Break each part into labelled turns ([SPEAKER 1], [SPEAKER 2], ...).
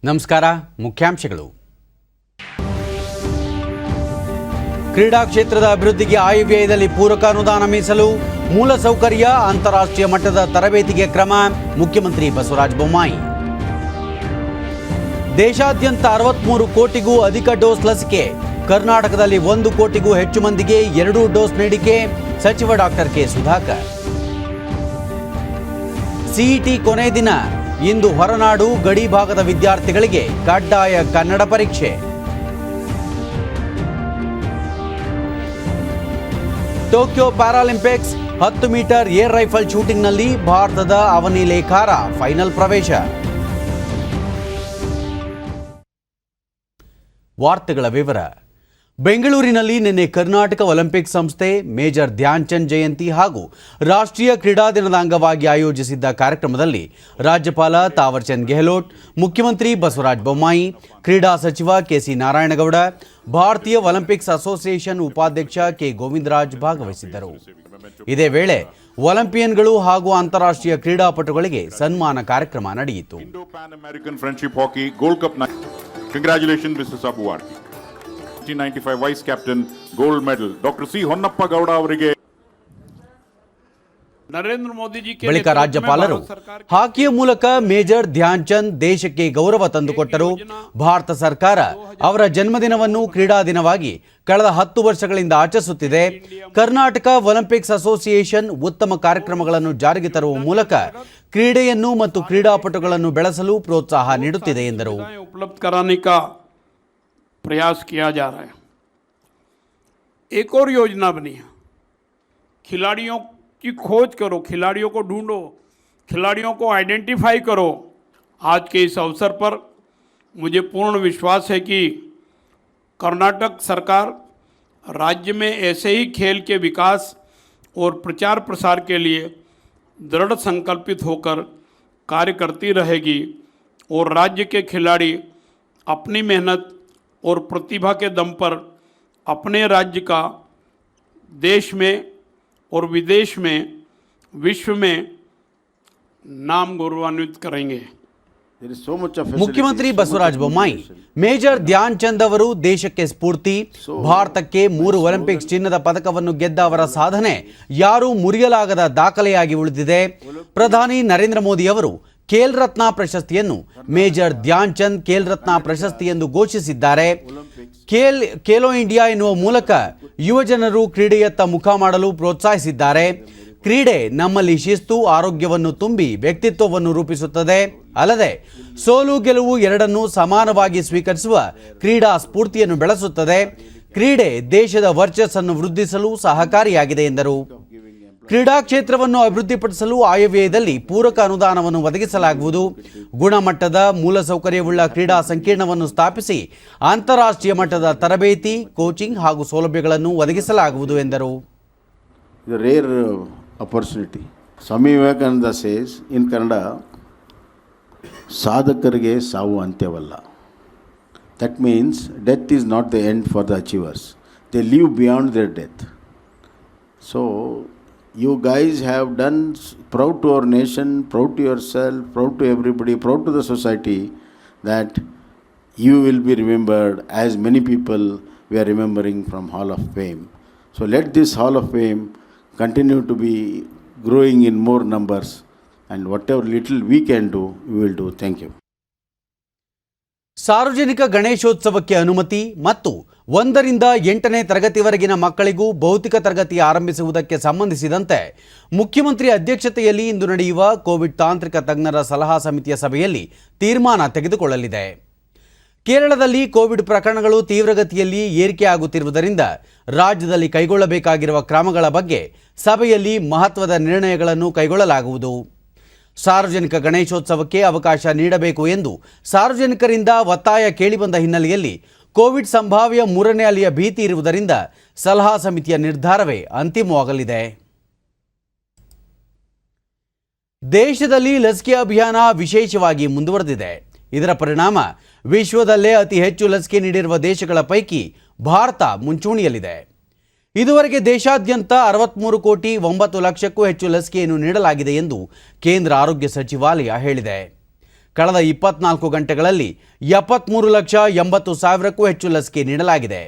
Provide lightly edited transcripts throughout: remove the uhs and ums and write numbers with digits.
[SPEAKER 1] ನಮಸ್ಕಾರ. ಮುಖ್ಯಾಂಶಗಳು. ಕ್ರೀಡಾ ಕ್ಷೇತ್ರದ ಅಭಿವೃದ್ಧಿಗೆ ಆಯವ್ಯಯದಲ್ಲಿ ಪೂರಕ ಅನುದಾನ ಮೀಸಲು, ಮೂಲಸೌಕರ್ಯ, ಅಂತಾರಾಷ್ಟ್ರೀಯ ಮಟ್ಟದ ತರಬೇತಿಗೆ ಕ್ರಮ, ಮುಖ್ಯಮಂತ್ರಿ ಬಸವರಾಜ ಬೊಮ್ಮಾಯಿ. ದೇಶಾದ್ಯಂತ 63 ಕೋಟಿಗೂ ಅಧಿಕ ಡೋಸ್ ಲಸಿಕೆ, ಕರ್ನಾಟಕದಲ್ಲಿ 1 ಕೋಟಿಗೂ ಹೆಚ್ಚು ಮಂದಿಗೆ 2 ಡೋಸ್ ನೀಡಿಕೆ, ಸಚಿವ ಡಾಕ್ಟರ್ ಕೆ ಸುಧಾಕರ್. ಸಿಇಟಿ ಕೊನೆ ದಿನ, ಇಂದು ಹೊರನಾಡು ಗಡಿ ಭಾಗದ ವಿದ್ಯಾರ್ಥಿಗಳಿಗೆ ಕಡ್ಡಾಯ ಕನ್ನಡ ಪರೀಕ್ಷೆ. Tokyo Paralympics 10 metre air rifle ಶೂಟಿಂಗ್ನಲ್ಲಿ ಭಾರತದ ಅವನಿ ಲೇಖಾರ ಫೈನಲ್ ಪ್ರವೇಶ. ವಾರ್ತೆಗಳ ವಿವರ. ಬೆಂಗಳೂರಿನಲ್ಲಿ ನಿನ್ನೆ ಕರ್ನಾಟಕ ಒಲಿಂಪಿಕ್ ಸಂಸ್ಥೆ ಮೇಜರ್ ಧ್ಯಾನ್ ಚಂದ್ ಜಯಂತಿ ಹಾಗೂ ರಾಷ್ಟ್ರೀಯ ಕ್ರೀಡಾ ದಿನದ ಅಂಗವಾಗಿ ಆಯೋಜಿಸಿದ್ದ ಕಾರ್ಯಕ್ರಮದಲ್ಲಿ ರಾಜ್ಯಪಾಲ ತಾವರ್ ಚಂದ್ ಗೆಹ್ಲೋಟ್, ಮುಖ್ಯಮಂತ್ರಿ ಬಸವರಾಜ ಬೊಮ್ಮಾಯಿ, ಕ್ರೀಡಾ ಸಚಿವ ಕೆಸಿ ನಾರಾಯಣಗೌಡ, ಭಾರತೀಯ ಒಲಿಂಪಿಕ್ಸ್ ಅಸೋಸಿಯೇಷನ್ ಉಪಾಧ್ಯಕ್ಷ ಕೆ ಗೋವಿಂದರಾಜ್ ಭಾಗವಹಿಸಿದ್ದರು. ಇದೇ ವೇಳೆ ಒಲಿಂಪಿಯನ್ಗಳು ಹಾಗೂ ಅಂತಾರಾಷ್ಟ್ರೀಯ ಕ್ರೀಡಾಪಟುಗಳಿಗೆ ಸನ್ಮಾನ ಕಾರ್ಯಕ್ರಮ ನಡೆಯಿತು.
[SPEAKER 2] Congratulations, Mr. Sabuwarti. 1995 Vice Captain, Gold Medal. Dr. C. Honnappa Gowda ಅವರಿಗೆ
[SPEAKER 3] ನರೇಂದ್ರ ಮೋದಿ ಜಿ
[SPEAKER 1] ಬಳಿಕ ರಾಜ್ಯಪಾಲರು ಹಾಕಿಯ ಮೂಲಕ ಮೇಜರ್ ಧ್ಯಾನ್ ಚಂದ್ ದೇಶಕ್ಕೆ ಗೌರವ ತಂದುಕೊಟ್ಟರು. ಭಾರತ ಸರ್ಕಾರ ಅವರ ಜನ್ಮದಿನವನ್ನು ಕ್ರೀಡಾ ದಿನವಾಗಿ ಕಳೆದ 10 ವರ್ಷಗಳಿಂದ ಆಚರಿಸುತ್ತಿದೆ. ಕರ್ನಾಟಕ ಒಲಿಂಪಿಕ್ಸ್ ಅಸೋಸಿಯೇಷನ್ ಉತ್ತಮ ಕಾರ್ಯಕ್ರಮಗಳನ್ನು ಜಾರಿಗೆ ತರುವ ಮೂಲಕ ಕ್ರೀಡೆಯನ್ನು ಮತ್ತು ಕ್ರೀಡಾಪಟುಗಳನ್ನು ಬೆಳೆಸಲು ಪ್ರೋತ್ಸಾಹ ನೀಡುತ್ತಿದೆ ಎಂದರು.
[SPEAKER 3] उपलब्ध कराने का प्रयास किया जा रहा है. एक और योजना बनी है, खिलाड़ियों की खोज करो, खिलाड़ियों को ढूंढो, खिलाड़ियों को आइडेंटिफाई करो. आज के इस अवसर पर मुझे पूर्ण विश्वास है कि कर्नाटक सरकार राज्य में ऐसे ही खेल के विकास और प्रचार प्रसार के लिए दृढ़ संकल्पित होकर कार्य करती रहेगी और राज्य के खिलाड़ी अपनी मेहनत और प्रतिभा के दम पर अपने राज्य का देश में और विदेश में, विश्व में नाम गौरवान्वित करेंगे.
[SPEAKER 1] ಮುಖ್ಯಮಂತ್ರಿ ಬಸವರಾಜ ಬೊಮ್ಮಾಯಿ, ಮೇಜರ್ ಧ್ಯಾನ್ ಚಂದ್ ಅವರು ದೇಶಕ್ಕೆ ಸ್ಫೂರ್ತಿ. ಭಾರತಕ್ಕೆ 3 ಒಲಿಂಪಿಕ್ಸ್ ಚಿನ್ನದ ಪದಕವನ್ನು ಗೆದ್ದ ಅವರ ಸಾಧನೆ ಯಾರೂ ಮುರಿಯಲಾಗದ ದಾಖಲೆಯಾಗಿ ಉಳಿದಿದೆ. ಪ್ರಧಾನಿ ನರೇಂದ್ರ ಮೋದಿ ಅವರು ಖೇಲ್ ರತ್ನ ಪ್ರಶಸ್ತಿಯನ್ನು ಮೇಜರ್ ಧ್ಯಾನ್ ಚಂದ್ ಖೇಲ್ ರತ್ನ ಪ್ರಶಸ್ತಿ ಎಂದು ಘೋಷಿಸಿದ್ದಾರೆ. ಖೇಲೋ ಇಂಡಿಯಾ ಎನ್ನುವ ಮೂಲಕ ಯುವಜನರು ಕ್ರೀಡೆಯತ್ತ ಮುಖ ಮಾಡಲು ಪ್ರೋತ್ಸಾಹಿಸಿದ್ದಾರೆ. ಕ್ರೀಡೆ ನಮ್ಮಲ್ಲಿ ಶಿಸ್ತು, ಆರೋಗ್ಯವನ್ನು ತುಂಬಿ ವ್ಯಕ್ತಿತ್ವವನ್ನು ರೂಪಿಸುತ್ತದೆ. ಅಲ್ಲದೆ ಸೋಲು ಗೆಲುವು ಎರಡನ್ನೂ ಸಮಾನವಾಗಿ ಸ್ವೀಕರಿಸುವ ಕ್ರೀಡಾ ಸ್ಫೂರ್ತಿಯನ್ನು ಬೆಳೆಸುತ್ತದೆ. ಕ್ರೀಡೆ ದೇಶದ ವರ್ಚಸ್ಸನ್ನು ವೃದ್ಧಿಸಲು ಸಹಕಾರಿಯಾಗಿದೆ ಎಂದರು. ಕ್ರೀಡಾ ಕ್ಷೇತ್ರವನ್ನು ಅಭಿವೃದ್ಧಿಪಡಿಸಲು ಆಯವ್ಯಯದಲ್ಲಿ ಪೂರಕ ಅನುದಾನವನ್ನು ಒದಗಿಸಲಾಗುವುದು. ಗುಣಮಟ್ಟದ ಮೂಲಸೌಕರ್ಯವುಳ್ಳ ಕ್ರೀಡಾ ಸಂಕೀರ್ಣವನ್ನು ಸ್ಥಾಪಿಸಿ ಅಂತಾರಾಷ್ಟ್ರೀಯ ಮಟ್ಟದ ತರಬೇತಿ, ಕೋಚಿಂಗ್ ಹಾಗೂ ಸೌಲಭ್ಯಗಳನ್ನು ಒದಗಿಸಲಾಗುವುದು ಎಂದರು.
[SPEAKER 4] Opportunity. Swami Vivekananda says in Kannada, ಸಾಧಕರಿಗೆ ಸಾವು ಅಂತ್ಯವಲ್ಲ. That means death is not the end for the achievers. They live beyond their death. So you guys have done proud to our nation, proud to yourself, proud to everybody, proud to the society that you will be remembered as many people we are remembering from Hall of Fame. So let this Hall of Fame continue to be growing in more numbers, and whatever little we can do, we will do. Thank you.
[SPEAKER 1] ಸಾರ್ವಜನಿಕ ಗಣೇಶೋತ್ಸವಕ್ಕೆ ಅನುಮತಿ ಮತ್ತು 1ರಿಂದ 8ನೇ ತರಗತಿವರೆಗಿನ ಮಕ್ಕಳಿಗೂ ಭೌತಿಕ ತರಗತಿ ಆರಂಭಿಸುವುದಕ್ಕೆ ಸಂಬಂಧಿಸಿದಂತೆ ಮುಖ್ಯಮಂತ್ರಿ ಅಧ್ಯಕ್ಷತೆಯಲ್ಲಿ ಇಂದು ನಡೆಯುವ ಕೋವಿಡ್ ತಾಂತ್ರಿಕ ತಜ್ಞರ ಸಲಹಾ ಸಮಿತಿಯ ಸಭೆಯಲ್ಲಿ ತೀರ್ಮಾನ ತೆಗೆದುಕೊಳ್ಳಲಿದೆ. ಕೇರಳದಲ್ಲಿ ಕೋವಿಡ್ ಪ್ರಕರಣಗಳು ತೀವ್ರಗತಿಯಲ್ಲಿ ಏರಿಕೆಯಾಗುತ್ತಿರುವುದರಿಂದ ರಾಜ್ಯದಲ್ಲಿ ಕೈಗೊಳ್ಳಬೇಕಾಗಿರುವ ಕ್ರಮಗಳ ಬಗ್ಗೆ ಸಭೆಯಲ್ಲಿ ಮಹತ್ವದ ನಿರ್ಣಯಗಳನ್ನು ಕೈಗೊಳ್ಳಲಾಗುವುದು. ಸಾರ್ವಜನಿಕ ಗಣೇಶೋತ್ಸವಕ್ಕೆ ಅವಕಾಶ ನೀಡಬೇಕು ಎಂದು ಸಾರ್ವಜನಿಕರಿಂದ ಒತ್ತಾಯ ಕೇಳಿಬಂದ ಹಿನ್ನೆಲೆಯಲ್ಲಿ ಕೋವಿಡ್ ಸಂಭಾವ್ಯ 3ನೇ ಅಲೆಯ ಭೀತಿ ಇರುವುದರಿಂದ ಸಲಹಾ ಸಮಿತಿಯ ನಿರ್ಧಾರವೇ ಅಂತಿಮವಾಗಲಿದೆ. ದೇಶದಲ್ಲಿ ಲಸಿಕೆ ಅಭಿಯಾನ ವಿಶೇಷವಾಗಿ ಮುಂದುವರೆದಿದೆ. ಇದರ ಪರಿಣಾಮ ವಿಶ್ವದಲ್ಲೇ ಅತಿ ಹೆಚ್ಚು ಲಸಿಕೆ ನೀಡಿರುವ ದೇಶಗಳ ಪೈಕಿ ಭಾರತ ಮುಂಚೂಣಿಯಲ್ಲಿದೆ. ಇದುವರೆಗೆ ದೇಶಾದ್ಯಂತ 63 ಕೋಟಿ 9 ಲಕ್ಷಕ್ಕೂ ಹೆಚ್ಚು ಲಸಿಕೆಯನ್ನು ನೀಡಲಾಗಿದೆ ಎಂದು ಕೇಂದ್ರ ಆರೋಗ್ಯ ಸಚಿವಾಲಯ ಹೇಳಿದೆ. ಕಳೆದ 24 ಗಂಟೆಗಳಲ್ಲಿ 73,80,000ಕ್ಕೂ ಹೆಚ್ಚು ಲಸಿಕೆ ನೀಡಲಾಗಿದೆ.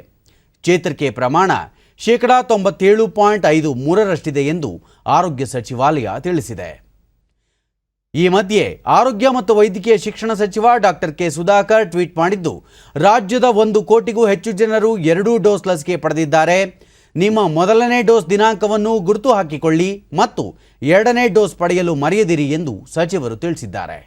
[SPEAKER 1] ಚೇತರಿಕೆ ಪ್ರಮಾಣ 97.53% ಎಂದು ಆರೋಗ್ಯ ಸಚಿವಾಲಯ ತಿಳಿಸಿದೆ. ಈ ಮಧ್ಯೆ ಆರೋಗ್ಯ ಮತ್ತು ವೈದ್ಯಕೀಯ ಶಿಕ್ಷಣ ಸಚಿವ ಡಾಕ್ಟರ್ ಕೆ ಸುಧಾಕರ್ ಟ್ವೀಟ್ ಮಾಡಿದ್ದು, ರಾಜ್ಯದ 1 ಕೋಟಿಗೂ ಹೆಚ್ಚು ಜನರು 2 ಡೋಸ್ ಲಸಿಕೆ ಪಡೆದಿದ್ದಾರೆ. ನಿಮ್ಮ ಮೊದಲನೇ ಡೋಸ್ ದಿನಾಂಕವನ್ನು ಗುರುತು ಹಾಕಿಕೊಳ್ಳಿ ಮತ್ತು 2ನೇ ಡೋಸ್ ಪಡೆಯಲು ಮರೆಯದಿರಿ ಎಂದು ಸಚಿವರು ತಿಳಿಸಿದ್ದಾರೆ.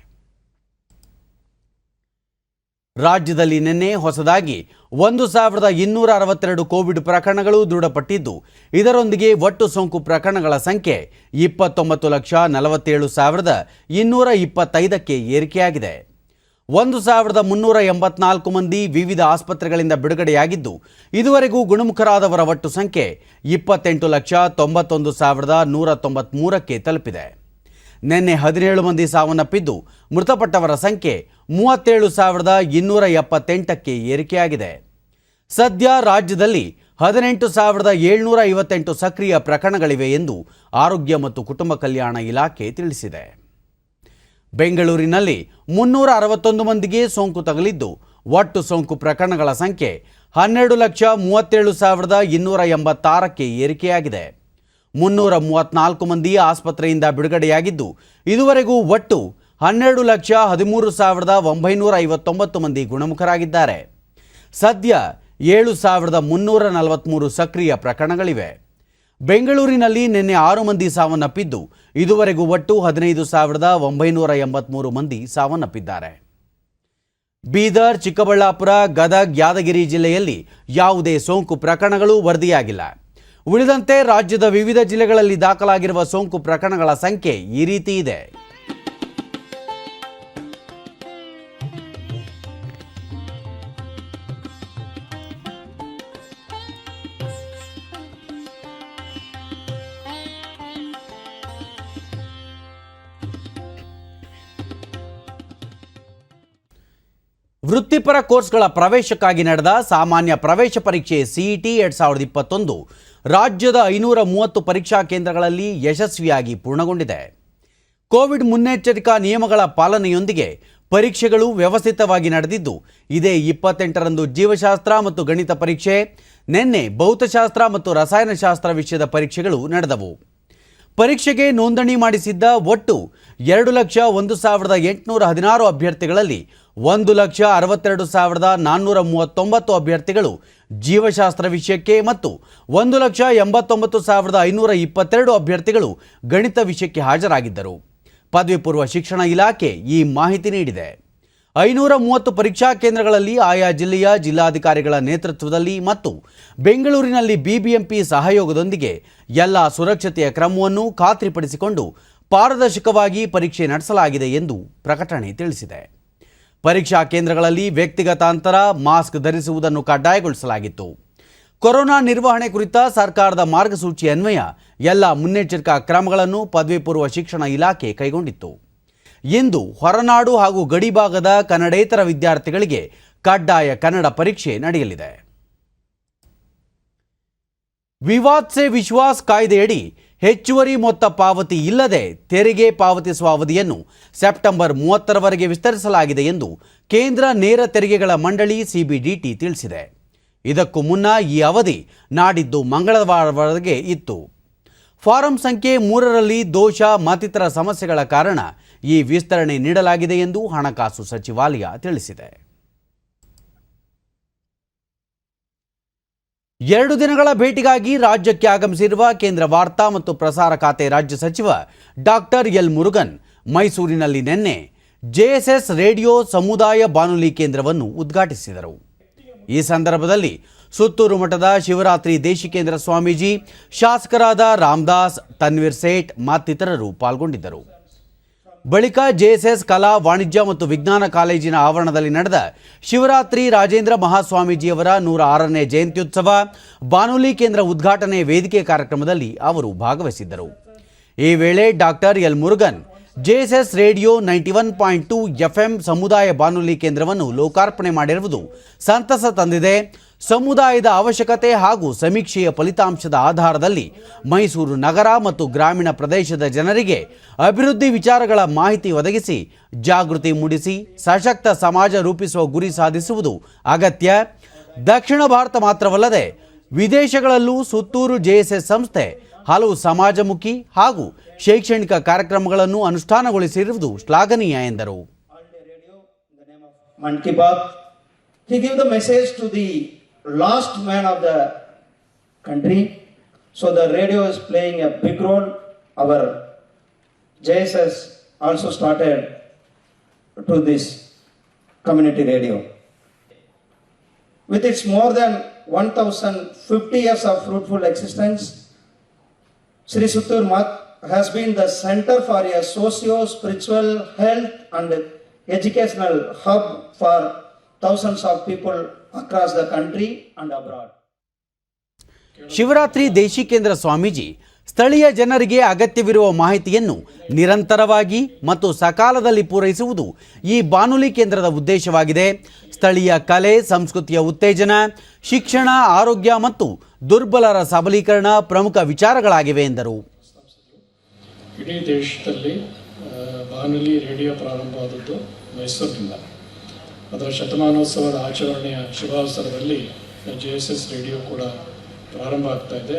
[SPEAKER 1] ರಾಜ್ಯದಲ್ಲಿ ನಿನ್ನೆ ಹೊಸದಾಗಿ 1,262 ಕೋವಿಡ್ ಪ್ರಕರಣಗಳು ದೃಢಪಟ್ಟಿದ್ದು, ಇದರೊಂದಿಗೆ ಒಟ್ಟು ಸೋಂಕು ಪ್ರಕರಣಗಳ ಸಂಖ್ಯೆ 29,47,225ಕ್ಕೆ ಏರಿಕೆಯಾಗಿದೆ. 1,384 ಮಂದಿ ವಿವಿಧ ಆಸ್ಪತ್ರೆಗಳಿಂದ ಬಿಡುಗಡೆಯಾಗಿದ್ದು, ಇದುವರೆಗೂ ಗುಣಮುಖರಾದವರ ಒಟ್ಟು ಸಂಖ್ಯೆ 28,91,193ಕ್ಕೆ ತಲುಪಿದೆ. ನಿನ್ನೆ 17 ಮಂದಿ ಸಾವನ್ನಪ್ಪಿದ್ದು, ಮೃತಪಟ್ಟವರ ಸಂಖ್ಯೆ 37,278ಕ್ಕೆ ಏರಿಕೆಯಾಗಿದೆ. ಸದ್ಯ ರಾಜ್ಯದಲ್ಲಿ 18,758 ಸಕ್ರಿಯ ಪ್ರಕರಣಗಳಿವೆ ಎಂದು ಆರೋಗ್ಯ ಮತ್ತು ಕುಟುಂಬ ಕಲ್ಯಾಣ ಇಲಾಖೆ ತಿಳಿಸಿದೆ. ಬೆಂಗಳೂರಿನಲ್ಲಿ 361 ಮಂದಿಗೆ ಸೋಂಕು ತಗುಲಿದ್ದು, ಒಟ್ಟು ಸೋಂಕು ಪ್ರಕರಣಗಳ ಸಂಖ್ಯೆ 12,37,286ಕ್ಕೆ ಏರಿಕೆಯಾಗಿದೆ. 334 ಮಂದಿ ಆಸ್ಪತ್ರೆಯಿಂದ ಬಿಡುಗಡೆಯಾಗಿದ್ದು, ಇದುವರೆಗೂ ಒಟ್ಟು 12,13,959 ಮಂದಿ ಗುಣಮುಖರಾಗಿದ್ದಾರೆ. ಸದ್ಯ 7,343 ಸಕ್ರಿಯ ಪ್ರಕರಣಗಳಿವೆ. ಬೆಂಗಳೂರಿನಲ್ಲಿ ನಿನ್ನೆ 6 ಮಂದಿ ಸಾವನ್ನಪ್ಪಿದ್ದು, ಇದುವರೆಗೂ ಒಟ್ಟು 15,983 ಮಂದಿ ಸಾವನ್ನಪ್ಪಿದ್ದಾರೆ. ಬೀದರ್, ಚಿಕ್ಕಬಳ್ಳಾಪುರ, ಗದಗ್, ಯಾದಗಿರಿ ಜಿಲ್ಲೆಯಲ್ಲಿ ಯಾವುದೇ ಸೋಂಕು ಪ್ರಕರಣಗಳು ವರದಿಯಾಗಿಲ್ಲ. ಉಳಿದಂತೆ ರಾಜ್ಯದ ವಿವಿಧ ಜಿಲ್ಲೆಗಳಲ್ಲಿ ದಾಖಲಾಗಿರುವ ಸೋಂಕು ಪ್ರಕರಣಗಳ ಸಂಖ್ಯೆ ಈ ರೀತಿ ಇದೆ. ವೃತ್ತಿಪರ ಕೋರ್ಸ್ಗಳ ಪ್ರವೇಶಕ್ಕಾಗಿ ನಡೆದ ಸಾಮಾನ್ಯ ಪ್ರವೇಶ ಪರೀಕ್ಷೆ ಸಿಇಟಿ 2021 ರಾಜ್ಯದ 530 ಪರೀಕ್ಷಾ ಕೇಂದ್ರಗಳಲ್ಲಿ ಯಶಸ್ವಿಯಾಗಿ ಪೂರ್ಣಗೊಂಡಿದೆ. ಕೋವಿಡ್ ಮುನ್ನೆಚ್ಚರಿಕಾ ನಿಯಮಗಳ ಪಾಲನೆಯೊಂದಿಗೆ ಪರೀಕ್ಷೆಗಳು ವ್ಯವಸ್ಥಿತವಾಗಿ ನಡೆದಿದ್ದು, ಇದೇ 28ರಂದು ಜೀವಶಾಸ್ತ್ರ ಮತ್ತು ಗಣಿತ ಪರೀಕ್ಷೆ, ನಿನ್ನೆ ಭೌತಶಾಸ್ತ್ರ ಮತ್ತು ರಸಾಯನಶಾಸ್ತ್ರ ವಿಷಯದ ಪರೀಕ್ಷೆಗಳು ನಡೆದವು. ಪರೀಕ್ಷೆಗೆ ನೋಂದಣಿ ಮಾಡಿಸಿದ್ದ ಒಟ್ಟು 2,01,816 ಅಭ್ಯರ್ಥಿಗಳಲ್ಲಿ 1,62,439 ಅಭ್ಯರ್ಥಿಗಳು ಜೀವಶಾಸ್ತ್ರ ವಿಷಯಕ್ಕೆ ಮತ್ತು 1,89,522 ಅಭ್ಯರ್ಥಿಗಳು ಗಣಿತ ವಿಷಯಕ್ಕೆ ಹಾಜರಾಗಿದ್ದರು. ಪದವಿ ಪೂರ್ವ ಶಿಕ್ಷಣ ಇಲಾಖೆ ಈ ಮಾಹಿತಿ ನೀಡಿದೆ. 530 ಪರೀಕ್ಷಾ ಕೇಂದ್ರಗಳಲ್ಲಿ ಆಯಾ ಜಿಲ್ಲೆಯ ಜಿಲ್ಲಾಧಿಕಾರಿಗಳ ನೇತೃತ್ವದಲ್ಲಿ ಮತ್ತು ಬೆಂಗಳೂರಿನಲ್ಲಿ ಬಿಬಿಎಂಪಿ ಸಹಯೋಗದೊಂದಿಗೆ ಎಲ್ಲ ಸುರಕ್ಷತೆಯ ಕ್ರಮವನ್ನು ಖಾತ್ರಿಪಡಿಸಿಕೊಂಡು ಪಾರದರ್ಶಕವಾಗಿ ಪರೀಕ್ಷೆ ನಡೆಸಲಾಗಿದೆ ಎಂದು ಪ್ರಕಟಣೆ ತಿಳಿಸಿದೆ. ಪರೀಕ್ಷಾ ಕೇಂದ್ರಗಳಲ್ಲಿ ವ್ಯಕ್ತಿಗತ ಅಂತರ, ಮಾಸ್ಕ್ ಧರಿಸುವುದನ್ನು ಕಡ್ಡಾಯಗೊಳಿಸಲಾಗಿತ್ತು. ಕೊರೋನಾ ನಿರ್ವಹಣೆ ಕುರಿತ ಸರ್ಕಾರದ ಮಾರ್ಗಸೂಚಿ ಅನ್ವಯ ಎಲ್ಲ ಮುನ್ನೆಚ್ಚರಿಕಾ ಕ್ರಮಗಳನ್ನು ಪದವಿ ಪೂರ್ವ ಶಿಕ್ಷಣ ಇಲಾಖೆ ಕೈಗೊಂಡಿತ್ತು. ಇಂದು ಹೊರನಾಡು ಹಾಗೂ ಗಡಿಭಾಗದ ಕನ್ನಡೇತರ ವಿದ್ಯಾರ್ಥಿಗಳಿಗೆ ಕಡ್ಡಾಯ ಕನ್ನಡ ಪರೀಕ್ಷೆ ನಡೆಯಲಿದೆ. ವಿವಾದ್ ಸೆ ವಿಶ್ವಾಸ್ ಕಾಯ್ದೆಯಡಿ ಹೆಚ್ಚುವರಿ ಮೊತ್ತ ಪಾವತಿ ಇಲ್ಲದೆ ತೆರಿಗೆ ಪಾವತಿಸುವ ಅವಧಿಯನ್ನು ಸೆಪ್ಟೆಂಬರ್ 30ರವರೆಗೆ ವಿಸ್ತರಿಸಲಾಗಿದೆ ಎಂದು ಕೇಂದ್ರ ನೇರ ತೆರಿಗೆಗಳ ಮಂಡಳಿ ಸಿಬಿಡಿಟಿ ತಿಳಿಸಿದೆ. ಇದಕ್ಕೂ ಮುನ್ನ ಈ ಅವಧಿ ನಾಡಿದ್ದು ಮಂಗಳವಾರವರೆಗೆ ಇತ್ತು. ಫಾರಂ ಸಂಖ್ಯೆ 3ರಲ್ಲಿ ದೋಷ ಮತ್ತಿತರ ಸಮಸ್ಯೆಗಳ ಕಾರಣ ಈ ವಿಸ್ತರಣೆ ನೀಡಲಾಗಿದೆ ಎಂದು ಹಣಕಾಸು ಸಚಿವಾಲಯ ತಿಳಿಸಿದೆ. 2 ದಿನಗಳ ಭೇಟಿಗಾಗಿ ರಾಜ್ಯಕ್ಕೆ ಆಗಮಿಸಿರುವ ಕೇಂದ್ರ ವಾರ್ತಾ ಮತ್ತು ಪ್ರಸಾರ ಖಾತೆ ರಾಜ್ಯ ಸಚಿವ ಡಾಕ್ಟರ್ ಎಲ್ ಮುರುಗನ್ ಮೈಸೂರಿನಲ್ಲಿ ನಿನ್ನೆ ಜೆಎಸ್ಎಸ್ ರೇಡಿಯೋ ಸಮುದಾಯ ಬಾನುಲಿ ಕೇಂದ್ರವನ್ನು ಉದ್ಘಾಟಿಸಿದರು. ಈ ಸಂದರ್ಭದಲ್ಲಿ ಸುತ್ತೂರು ಮಠದ ಶಿವರಾತ್ರಿ ದೇಶಿಕೇಂದ್ರ ಸ್ವಾಮೀಜಿ, ಶಾಸಕರಾದ ರಾಮದಾಸ್, ತನ್ವೀರ್ ಸೇಠ್ ಮತ್ತಿತರರು ಪಾಲ್ಗೊಂಡಿದ್ದರು. ಬಳಿಕ ಜೆಎಸ್ಎಸ್ ಕಲಾ, ವಾಣಿಜ್ಯ ಮತ್ತು ವಿಜ್ಞಾನ ಕಾಲೇಜಿನ ಆವರಣದಲ್ಲಿ ನಡೆದ ಶಿವರಾತ್ರಿ ರಾಜೇಂದ್ರ ಮಹಾಸ್ವಾಮೀಜಿಯವರ 106ನೇ ಜಯಂತ್ಯುತ್ಸವ ಬಾನುಲಿ ಕೇಂದ್ರ ಉದ್ಘಾಟನೆ ವೇದಿಕೆ ಕಾರ್ಯಕ್ರಮದಲ್ಲಿ ಅವರು ಭಾಗವಹಿಸಿದ್ದರು. ಈ ವೇಳೆ doctor L Murugan JSS radio 91.2 FM ಸಮುದಾಯ ಬಾನುಲಿ ಕೇಂದ್ರವನ್ನು ಲೋಕಾರ್ಪಣೆ ಮಾಡಿರುವುದು ಸಂತಸ ತಂದಿದೆ. ಸಮುದಾಯದ ಅವಶ್ಯಕತೆ ಹಾಗೂ ಸಮೀಕ್ಷೆಯ ಫಲಿತಾಂಶದ ಆಧಾರದಲ್ಲಿ ಮೈಸೂರು ನಗರ ಮತ್ತು ಗ್ರಾಮೀಣ ಪ್ರದೇಶದ ಜನರಿಗೆ ಅಭಿವೃದ್ಧಿ ವಿಚಾರಗಳ ಮಾಹಿತಿ ಒದಗಿಸಿ ಜಾಗೃತಿ ಮೂಡಿಸಿ ಸಶಕ್ತ ಸಮಾಜ ರೂಪಿಸುವ ಗುರಿ ಸಾಧಿಸುವುದು ಅಗತ್ಯ. ದಕ್ಷಿಣ ಭಾರತ ಮಾತ್ರವಲ್ಲದೆ ವಿದೇಶಗಳಲ್ಲೂ ಸುತ್ತೂರು JSS ಸಂಸ್ಥೆ ಹಲವು ಸಮಾಜಮುಖಿ ಹಾಗೂ ಶೈಕ್ಷಣಿಕ ಕಾರ್ಯಕ್ರಮಗಳನ್ನು ಅನುಷ್ಠಾನಗೊಳಿಸಿರುವುದು ಶ್ಲಾಘನೀಯ ಎಂದರು.
[SPEAKER 5] Man Ki Baat, he gave the message to the last man of the country. So the radio is playing a big role. Our JSS also started to this community radio. With its more than 1050 years of fruitful existence, Sri Suttur Math has been the center for a socio-spiritual, health and educational hub for thousands of people across the country and abroad.
[SPEAKER 1] Shivaratri Deshikendra Swamiji ಸ್ಥಳೀಯ ಜನರಿಗೆ ಅಗತ್ಯವಿರುವ ಮಾಹಿತಿಯನ್ನು ನಿರಂತರವಾಗಿ ಮತ್ತು ಸಕಾಲದಲ್ಲಿ ಪೂರೈಸುವುದು ಈ ಬಾನುಲಿ ಕೇಂದ್ರದ ಉದ್ದೇಶವಾಗಿದೆ. ಸ್ಥಳೀಯ ಕಲೆ ಸಂಸ್ಕೃತಿಯ ಉತ್ತೇಜನ, ಶಿಕ್ಷಣ, ಆರೋಗ್ಯ ಮತ್ತು ದುರ್ಬಲರ ಸಬಲೀಕರಣ ಪ್ರಮುಖ ವಿಚಾರಗಳಾಗಿವೆ ಎಂದರು.
[SPEAKER 6] ಇಡೀ ದೇಶದಲ್ಲಿ ಬಾನುಲಿ ರೇಡಿಯೋ ಪ್ರಾರಂಭವಾದದ್ದು ಮೈಸೂರಿನಿಂದ. ಅದರ ಶತಮಾನೋತ್ಸವದ ಆಚರಣೆಯ ಶುಭಾವಸರದಲ್ಲಿ JSS ರೇಡಿಯೋ ಕೂಡ ಪ್ರಾರಂಭ ಆಗ್ತಾ ಇದೆ.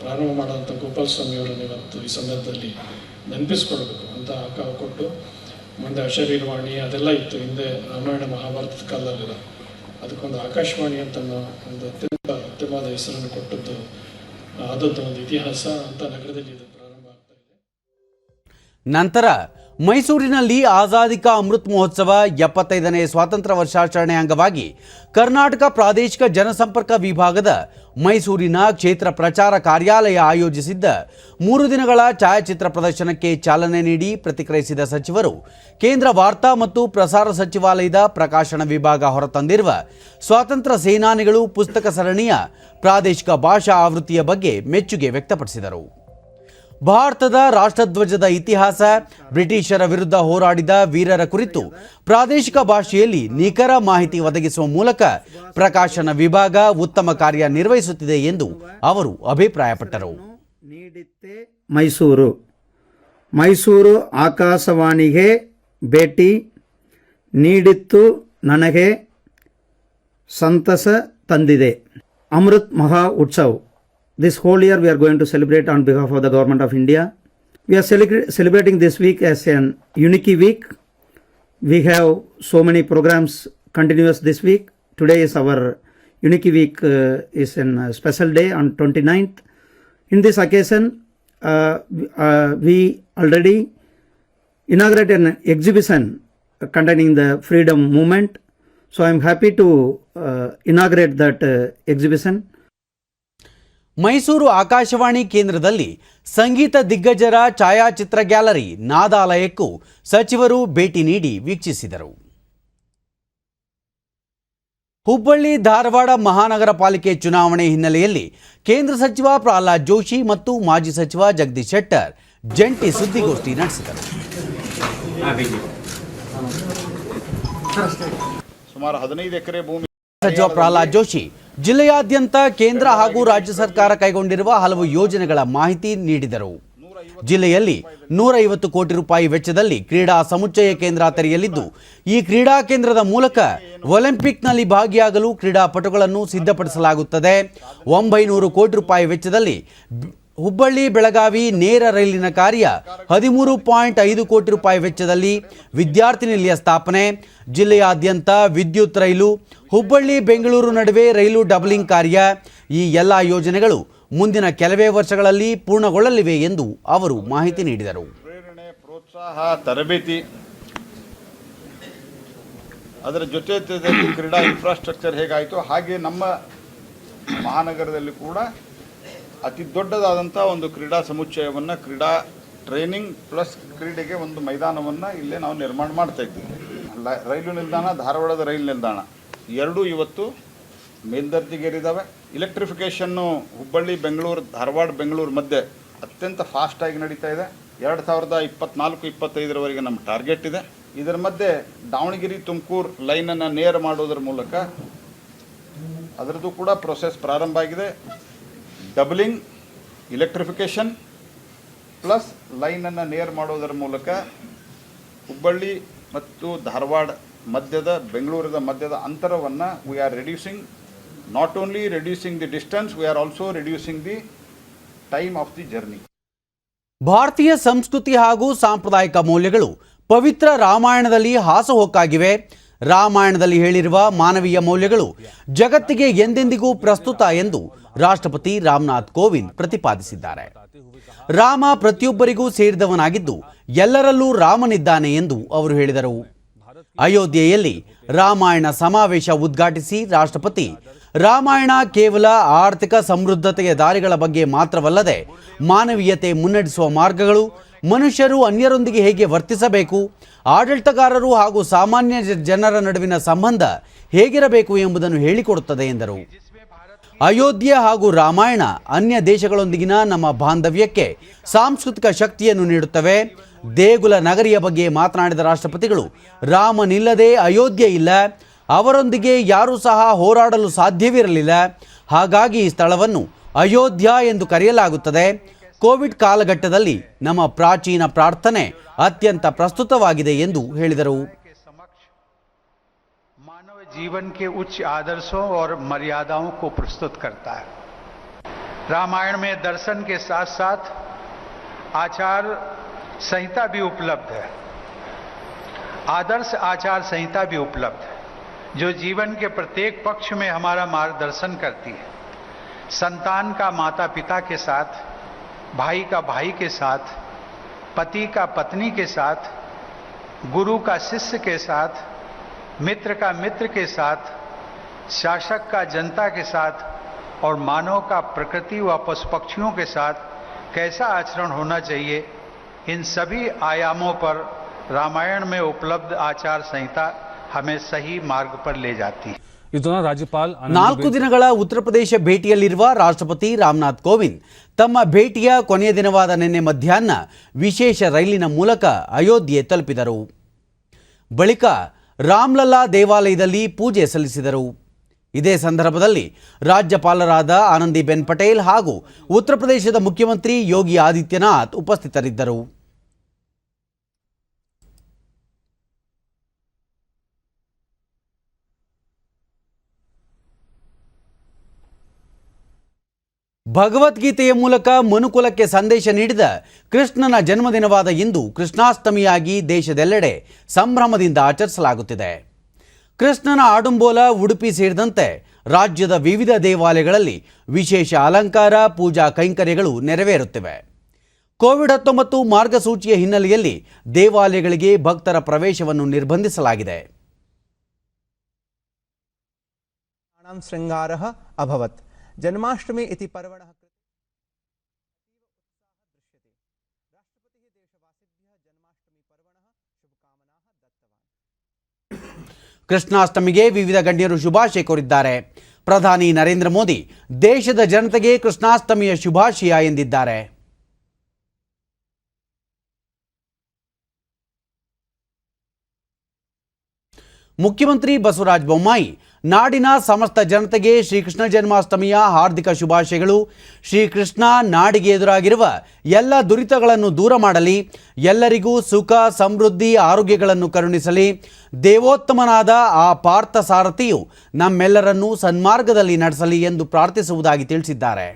[SPEAKER 6] ಪ್ರಾರಂಭ ಮಾಡೋಂಥ ಗೋಪಾಲ ಸ್ವಾಮಿಯವರನ್ನು ಇವತ್ತು ಈ ಸಂದರ್ಭದಲ್ಲಿ ನೆನಪಿಸ್ಕೊಳ್ಬೇಕು ಅಂತ ಕೊಟ್ಟು, ಮುಂದೆ ಅಶರೀರವಾಣಿ ಅದೆಲ್ಲ ಇತ್ತು ಹಿಂದೆ ರಾಮಾಯಣ ಮಹಾಭಾರತದ ಕಾಲದಲ್ಲೆಲ್ಲ. ಅದಕ್ಕೊಂದು ಆಕಾಶವಾಣಿ ಅಂತ ಒಂದು ಅತ್ಯುತ್ತಮವಾದ ಹೆಸರನ್ನು ಕೊಟ್ಟದ್ದು, ಆದದ್ದು ಒಂದು ಇತಿಹಾಸ ಅಂತ ನಗರದಲ್ಲಿ ಇದು ಪ್ರಾರಂಭ ಆಗ್ತಾ ಇದೆ.
[SPEAKER 1] ನಂತರ ಮೈಸೂರಿನಲ್ಲಿ ಆಜಾದಿ ಕಾ ಅಮೃತ್ ಮಹೋತ್ಸವ 75ನೇ ಸ್ವಾತಂತ್ರ್ಯ ವರ್ಷಾಚರಣೆ ಅಂಗವಾಗಿ ಕರ್ನಾಟಕ ಪ್ರಾದೇಶಿಕ ಜನಸಂಪರ್ಕ ವಿಭಾಗದ ಮೈಸೂರಿನ ಕ್ಷೇತ್ರ ಪ್ರಚಾರ ಕಾರ್ಯಾಲಯ ಆಯೋಜಿಸಿದ್ದ 3 ದಿನಗಳ ಛಾಯಾಚಿತ್ರ ಪ್ರದರ್ಶನಕ್ಕೆ ಚಾಲನೆ ನೀಡಿ ಪ್ರತಿಕ್ರಿಯಿಸಿದ ಸಚಿವರು, ಕೇಂದ್ರ ವಾರ್ತಾ ಮತ್ತು ಪ್ರಸಾರ ಸಚಿವಾಲಯದ ಪ್ರಕಾಶನ ವಿಭಾಗ ಹೊರತಂದಿರುವ ಸ್ವಾತಂತ್ರ್ಯ ಸೇನಾನಿಗಳು ಪುಸ್ತಕ ಸರಣಿಯ ಪ್ರಾದೇಶಿಕ ಭಾಷಾ ಆವೃತ್ತಿಯ ಬಗ್ಗೆ ಮೆಚ್ಚುಗೆ ವ್ಯಕ್ತಪಡಿಸಿದರು. ಭಾರತದ ರಾಷ್ಟ್ರಧ್ವಜದ ಇತಿಹಾಸ, ಬ್ರಿಟಿಷರ ವಿರುದ್ಧ ಹೋರಾಡಿದ ವೀರರ ಕುರಿತು ಪ್ರಾದೇಶಿಕ ಭಾಷೆಯಲ್ಲಿ ನಿಖರ ಮಾಹಿತಿ ಒದಗಿಸುವ ಮೂಲಕ ಪ್ರಕಾಶನ ವಿಭಾಗ ಉತ್ತಮ ಕಾರ್ಯ ನಿರ್ವಹಿಸುತ್ತಿದೆ ಎಂದು ಅವರು ಅಭಿಪ್ರಾಯಪಟ್ಟರು.
[SPEAKER 7] ಮೈಸೂರು ಆಕಾಶವಾಣಿಗೆ ಭೇಟಿ ನೀಡಿತ್ತು ನನಗೆ ಸಂತಸ ತಂದಿದೆ. ಅಮೃತ್ ಮಹಾ Utsav. This whole year we are going to celebrate on behalf of the Government of India. We are celebrating this week as an unique week. We have so many programs continuous this week. Today is our unique week, is a special day on 29th. In this occasion, we already inaugurated an exhibition containing the freedom movement. So I am happy to inaugurate that exhibition.
[SPEAKER 1] Mysuru Akashvani ಕೇಂದ್ರದಲ್ಲಿ ಸಂಗೀತ ದಿಗ್ಗಜರ ಛಾಯಾಚಿತ್ರ gallery ನಾದಾಲಯಕ್ಕೂ ಸಚಿವರು ಭೇಟಿ ನೀಡಿ ವೀಕ್ಷಿಸಿದರು. ಹುಬ್ಬಳ್ಳಿ ಧಾರವಾಡ ಮಹಾನಗರ ಪಾಲಿಕೆ ಚುನಾವಣೆ ಹಿನ್ನೆಲೆಯಲ್ಲಿ ಕೇಂದ್ರ ಸಚಿವ ಪ್ರಹ್ಲಾದ್ ಜೋಶಿ ಮತ್ತು ಮಾಜಿ ಸಚಿವ ಜಗದೀಶ್ ಶೆಟ್ಟರ್ ಜಂಟಿ ಸುದ್ದಿಗೋಷ್ಠಿ ನಡೆಸಿದರು.
[SPEAKER 2] ಸುಮಾರು 15 ಎಕರೆ ಭೂಮಿ
[SPEAKER 1] ಸಚಿವ ಪ್ರಹ್ಲಾದ್ ಜೋಶಿ ಜಿಲ್ಲೆಯಾದ್ಯಂತ ಕೇಂದ್ರ ಹಾಗೂ ರಾಜ್ಯ ಸರ್ಕಾರ ಕೈಗೊಂಡಿರುವ ಹಲವು ಯೋಜನೆಗಳ ಮಾಹಿತಿ ನೀಡಿದರು. ಜಿಲ್ಲೆಯಲ್ಲಿ 150 ಕೋಟಿ ರೂಪಾಯಿ ವೆಚ್ಚದಲ್ಲಿ ಕ್ರೀಡಾ ಸಮುಚ್ಚಯ ಕೇಂದ್ರ ತೆರೆಯಲಿದ್ದು, ಈ ಕ್ರೀಡಾ ಕೇಂದ್ರದ ಮೂಲಕ ಒಲಿಂಪಿಕ್ನಲ್ಲಿ ಭಾಗಿಯಾಗಲು ಕ್ರೀಡಾಪಟುಗಳನ್ನು ಸಿದ್ಧಪಡಿಸಲಾಗುತ್ತದೆ. 900 ಕೋಟಿ ರೂಪಾಯಿ ವೆಚ್ಚದಲ್ಲಿ ಹುಬ್ಬಳ್ಳಿ ಬೆಳಗಾವಿ ನೇರ ರೈಲಿನ ಕಾರ್ಯ, 13.5 ಕೋಟಿ ರೂಪಾಯಿ ವೆಚ್ಚದಲ್ಲಿ ವಿದ್ಯಾರ್ಥಿ ನಿಲಯ ಸ್ಥಾಪನೆ, ಜಿಲ್ಲೆಯಾದ್ಯಂತ ವಿದ್ಯುತ್ ರೈಲು, ಹುಬ್ಬಳ್ಳಿ ಬೆಂಗಳೂರು ನಡುವೆ ರೈಲು ಡಬಲಿಂಗ್ ಕಾರ್ಯ, ಈ ಎಲ್ಲ ಯೋಜನೆಗಳು ಮುಂದಿನ ಕೆಲವೇ ವರ್ಷಗಳಲ್ಲಿ ಪೂರ್ಣಗೊಳ್ಳಲಿವೆ ಎಂದು ಅವರು ಮಾಹಿತಿ ನೀಡಿದರು.
[SPEAKER 8] ಪ್ರೇರಣೆ, ಪ್ರೋತ್ಸಾಹ, ತರಬೇತಿ, ಅದರ ಜೊತೆ ಕ್ರೀಡಾ ಇನ್ಫ್ರಾಸ್ಟ್ರಕ್ಚರ್ ಹೇಗಾಯಿತು ಹಾಗೆ ನಮ್ಮ ಮಹಾನಗರದಲ್ಲಿ ಕೂಡ ಅತಿ ದೊಡ್ಡದಾದಂಥ ಒಂದು ಕ್ರೀಡಾ ಸಮುಚ್ಚಯವನ್ನು, ಕ್ರೀಡಾ ಟ್ರೈನಿಂಗ್ ಪ್ಲಸ್ ಕ್ರೀಡೆಗೆ ಒಂದು ಮೈದಾನವನ್ನು ಇಲ್ಲೇ ನಾವು ನಿರ್ಮಾಣ ಮಾಡ್ತಾ ಇದ್ದೀವಿ. ರೈಲು ನಿಲ್ದಾಣ, ಧಾರವಾಡದ ರೈಲು ನಿಲ್ದಾಣ ಎರಡೂ ಇವತ್ತು ಮೇಲ್ದರ್ಜೆಗೇರಿದ್ದಾವೆ. ಇಲೆಕ್ಟ್ರಿಫಿಕೇಷನ್ನು ಹುಬ್ಬಳ್ಳಿ ಬೆಂಗಳೂರು, ಧಾರವಾಡ ಬೆಂಗಳೂರು ಮಧ್ಯೆ ಅತ್ಯಂತ ಫಾಸ್ಟಾಗಿ ನಡೀತಾ ಇದೆ. 2024-25 ನಮ್ಮ ಟಾರ್ಗೆಟ್ ಇದೆ. ಇದರ ಮಧ್ಯೆ ದಾವಣಗೆರೆ ತುಮಕೂರು ಲೈನನ್ನು ನೇರ ಮಾಡೋದ್ರ ಮೂಲಕ ಅದರದ್ದು ಕೂಡ ಪ್ರೊಸೆಸ್ ಪ್ರಾರಂಭ ಆಗಿದೆ. ಡಬಲಿಂಗ್ ಇಲೆಕ್ಟ್ರಿಫಿಕೇಷನ್ ಪ್ಲಸ್ ಲೈನನ್ನು ನೇರ್ ಮಾಡೋದರ ಮೂಲಕ ಹುಬ್ಬಳ್ಳಿ ಮತ್ತು ಧಾರವಾಡ ಮಧ್ಯದ ಬೆಂಗಳೂರಿನ ಮಧ್ಯದ ಅಂತರವನ್ನು we are reducing. Not only reducing the distance, we are also reducing the time of the journey.
[SPEAKER 1] ಭಾರತೀಯ ಸಂಸ್ಕೃತಿ ಹಾಗೂ ಸಾಂಪ್ರದಾಯಿಕ ಮೌಲ್ಯಗಳು ಪವಿತ್ರ ರಾಮಾಯಣದಲ್ಲಿ ಹಾಸುಹೊಕ್ಕಾಗಿವೆ. ರಾಮಾಯಣದಲ್ಲಿ ಹೇಳಿರುವ ಮಾನವೀಯ ಮೌಲ್ಯಗಳು ಜಗತ್ತಿಗೆ ಎಂದೆಂದಿಗೂ ಪ್ರಸ್ತುತ ಎಂದು ರಾಷ್ಟ್ರಪತಿ ರಾಮನಾಥ್ ಕೋವಿಂದ್ ಪ್ರತಿಪಾದಿಸಿದ್ದಾರೆ. ರಾಮ ಪ್ರತಿಯೊಬ್ಬರಿಗೂ ಸೇರಿದವನಾಗಿದ್ದು ಎಲ್ಲರಲ್ಲೂ ರಾಮನಿದ್ದಾನೆ ಎಂದು ಅವರು ಹೇಳಿದರು. ಅಯೋಧ್ಯೆಯಲ್ಲಿ ರಾಮಾಯಣ ಸಮಾವೇಶ ಉದ್ಘಾಟಿಸಿ ರಾಷ್ಟ್ರಪತಿ ರಾಮಾಯಣ ಕೇವಲ ಆರ್ಥಿಕ ಸಮೃದ್ಧತೆಯ ದಾರಿಗಳ ಬಗ್ಗೆ ಮಾತ್ರವಲ್ಲದೆ ಮಾನವೀಯತೆ ಮುನ್ನಡೆಸುವ ಮಾರ್ಗಗಳು, ಮನುಷ್ಯರು ಅನ್ಯರೊಂದಿಗೆ ಹೇಗೆ ವರ್ತಿಸಬೇಕು, ಆಡಳಿತಗಾರರು ಹಾಗೂ ಸಾಮಾನ್ಯ ಜನರ ನಡುವಿನ ಸಂಬಂಧ ಹೇಗಿರಬೇಕು ಎಂಬುದನ್ನು ಹೇಳಿಕೊಡುತ್ತದೆ ಎಂದರು. ಅಯೋಧ್ಯೆ ಹಾಗೂ ರಾಮಾಯಣ ಅನ್ಯ ದೇಶಗಳೊಂದಿಗಿನ ನಮ್ಮ ಬಾಂಧವ್ಯಕ್ಕೆ ಸಾಂಸ್ಕೃತಿಕ ಶಕ್ತಿಯನ್ನು ನೀಡುತ್ತವೆ. ದೇಗುಲ ನಗರಿಯ ಬಗ್ಗೆ ಮಾತನಾಡಿದ ರಾಷ್ಟ್ರಪತಿಗಳು, ರಾಮನಿಲ್ಲದೆ ಅಯೋಧ್ಯೆ ಇಲ್ಲ, ಅವರೊಂದಿಗೆ ಯಾರೂ ಸಹ ಹೋರಾಡಲು ಸಾಧ್ಯವಿರಲಿಲ್ಲ. ಹಾಗಾಗಿ ಈ ಸ್ಥಳವನ್ನು ಅಯೋಧ್ಯ ಎಂದು ಕರೆಯಲಾಗುತ್ತದೆ. ಕೋವಿಡ್ ಕಾಲಘಟ್ಟದಲ್ಲಿ ನಮ್ಮ ಪ್ರಾಚೀನ ಪ್ರಾರ್ಥನೆ ಅತ್ಯಂತ ಪ್ರಸ್ತುತವಾಗಿದೆ ಎಂದು ಹೇಳಿದರು.
[SPEAKER 9] मानव जीवन के उच्च आदर्शों और मर्यादाओं को प्रस्तुत करता है. रामायण में दर्शन के साथ साथ आचार संहिता भी उपलब्ध है. आदर्श आचार संहिता भी उपलब्ध है जो जीवन के प्रत्येक पक्ष में हमारा मार्गदर्शन करती है. संतान का माता पिता के साथ, भाई का भाई के साथ, पति का पत्नी के साथ, गुरु का शिष्य के साथ, मित्र का मित्र के साथ, शासक का जनता के साथ और मानव का प्रकृति व पशु पक्षियों के साथ कैसा आचरण होना चाहिए, इन सभी आयामों पर रामायण में उपलब्ध आचार संहिता हमें सही मार्ग पर ले जाती है.
[SPEAKER 10] राज्यपाल
[SPEAKER 1] 4 ದಿನಗಳ ಉತ್ತರ ಪ್ರದೇಶ ಭೇಟಿಯಲ್ಲಿರುವ ರಾಷ್ಟ್ರಪತಿ ರಾಮನಾಥ್ ಕೋವಿಂದ್ ತಮ್ಮ ಭೇಟಿಯ ಕೊನೆಯ ದಿನವಾದ ನಿನ್ನೆ ಮಧ್ಯಾಹ್ನ ವಿಶೇಷ ರೈಲಿನ ಮೂಲಕ ಅಯೋಧ್ಯೆ ತಲುಪಿದರು. ಬಳಿಕ ರಾಮ್ಲಲ್ಲಾ ದೇವಾಲಯದಲ್ಲಿ ಪೂಜೆ ಸಲ್ಲಿಸಿದರು. ಇದೇ ಸಂದರ್ಭದಲ್ಲಿ ರಾಜ್ಯಪಾಲರಾದ ಆನಂದಿಬೆನ್ ಪಟೇಲ್ ಹಾಗೂ ಉತ್ತರ ಪ್ರದೇಶದ ಮುಖ್ಯಮಂತ್ರಿ ಯೋಗಿ ಆದಿತ್ಯನಾಥ್ ಉಪಸ್ಥಿತರಿದ್ದರು. ಭಗವದ್ಗೀತೆಯ ಮೂಲಕ ಮನುಕುಲಕ್ಕೆ ಸಂದೇಶ ನೀಡಿದ ಕೃಷ್ಣನ ಜನ್ಮದಿನವಾದ ಇಂದು ಕೃಷ್ಣಾಷ್ಟಮಿಯಾಗಿ ದೇಶದೆಲ್ಲೆಡೆ ಸಂಭ್ರಮದಿಂದ ಆಚರಿಸಲಾಗುತ್ತಿದೆ. ಕೃಷ್ಣನ ಆಡುಂಬೋಲ ಉಡುಪಿ ಸೇರಿದಂತೆ ರಾಜ್ಯದ ವಿವಿಧ ದೇವಾಲಯಗಳಲ್ಲಿ ವಿಶೇಷ ಅಲಂಕಾರ, ಪೂಜಾ ಕೈಂಕರ್ಯಗಳು ನೆರವೇರುತ್ತಿವೆ. ಕೋವಿಡ್-19 ಮಾರ್ಗಸೂಚಿಯ ಹಿನ್ನೆಲೆಯಲ್ಲಿ ದೇವಾಲಯಗಳಿಗೆ ಭಕ್ತರ ಪ್ರವೇಶವನ್ನು ನಿರ್ಬಂಧಿಸಲಾಗಿದೆ.
[SPEAKER 11] ಶೃಂಗಾರಃ ಅಭವತ್. ಜನ್ಮಾಷ್ಟಮಿ ಇತಿ ಪರ್ವಣಃ
[SPEAKER 1] ಕೃಷ್ಣಾಷ್ಟಮಿಗೆ ವಿವಿಧ ಗಣ್ಯರು ಶುಭಾಶಯ ಕೋರಿದ್ದಾರೆ. ಪ್ರಧಾನಿ ನರೇಂದ್ರ ಮೋದಿ ದೇಶದ ಜನತೆಗೆ ಕೃಷ್ಣಾಷ್ಟಮಿಯ ಶುಭಾಶಯ ಎಂದಿದ್ದಾರೆ. ಮುಖ್ಯಮಂತ್ರಿ ಬಸವರಾಜ ಬೊಮ್ಮಾಯಿ ನಾಡಿನ ಸಮಸ್ತ ಜನತೆಗೆ ಶ್ರೀಕೃಷ್ಣ ಜನ್ಮಾಷ್ಟಮಿಯ ಹಾರ್ದಿಕ ಶುಭಾಶಯಗಳು. ಶ್ರೀಕೃಷ್ಣ ನಾಡಿಗೆ ಎದುರಾಗಿರುವ ಎಲ್ಲ ದುರಿತಗಳನ್ನು ದೂರ ಮಾಡಲಿ, ಎಲ್ಲರಿಗೂ ಸುಖ, ಸಮೃದ್ಧಿ, ಆರೋಗ್ಯಗಳನ್ನು ಕರುಣಿಸಲಿ. ದೇವೋತ್ತಮನಾದ ಆ ಪಾರ್ಥ ಸಾರಥಿಯು ನಮ್ಮೆಲ್ಲರನ್ನೂ ಸನ್ಮಾರ್ಗದಲ್ಲಿ ನಡೆಸಲಿ ಎಂದು ಪ್ರಾರ್ಥಿಸುವುದಾಗಿ ತಿಳಿಸಿದ್ದಾರೆ.